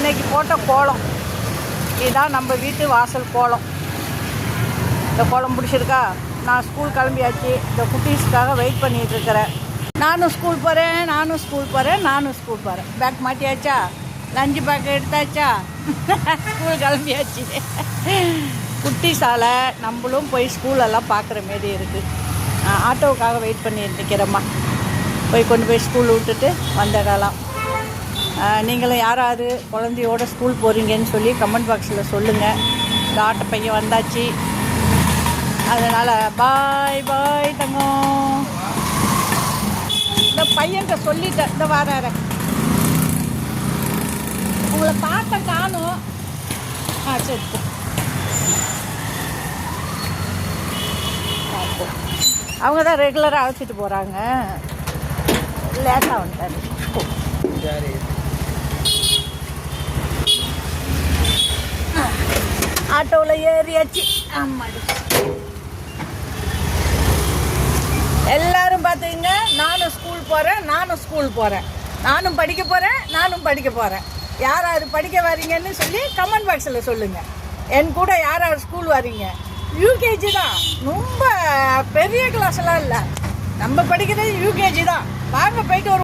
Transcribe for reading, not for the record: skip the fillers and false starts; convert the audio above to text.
இன்னைக்கு போட்ட கோலம் இதுதான் நம்ம வீட்டு வாசல் கோலம். இந்த கோலம் பிடிச்சிருக்கா? நான் ஸ்கூல் கிளம்பியாச்சு. இந்த குட்டீஸ்க்காக வெயிட் பண்ணிகிட்டு இருக்கிறேன். நானும் ஸ்கூல் போகிறேன். பேக் மாட்டியாச்சா? லஞ்சு பேக் எடுத்தாச்சா? ஸ்கூல் கிளம்பியாச்சு. குட்டீஸால் நம்மளும் போய் ஸ்கூலெல்லாம் பார்க்குற மாரி இருக்குது. ஆட்டோவுக்காக வெயிட் பண்ணிட்டு நிற்கிறேம்மா. போய் கொண்டு போய் ஸ்கூல் விட்டுட்டு வந்துடலாம். நீங்களும் யாராவது குழந்தையோட ஸ்கூல் போகிறீங்கன்னு சொல்லி கமெண்ட் பாக்ஸில் சொல்லுங்கள். இந்த ஆட்டோ பையன் வந்தாச்சு. அதனால் பாய் பாய் தங்கம். இந்த பையன்கிட்ட சொல்லிட்டேன், இந்த வார உங்களை பார்த்த காணும். சரி அவங்க தான் ரெகுலராக அழைச்சிட்டு போகிறாங்க. லேட்டாக வந்துட்டாரு. ஆட்டோவில் ஏறியாச்சு. ஆமாடி எல்லாரும் பார்த்துங்க. நானும் ஸ்கூல் போகிறேன். நானும் படிக்க போகிறேன். யார் யார் படிக்க வரீங்கன்னு சொல்லி கமெண்ட் பாக்ஸில் சொல்லுங்கள். என் கூட யார் யார் ஸ்கூல் வரீங்க? யூகேஜி தான், ரொம்ப பெரிய கிளாஸ்லாம் இல்லை. நம்ம படிக்கிறது யூகேஜி தான். வாங்க போயிட்டு ஒரு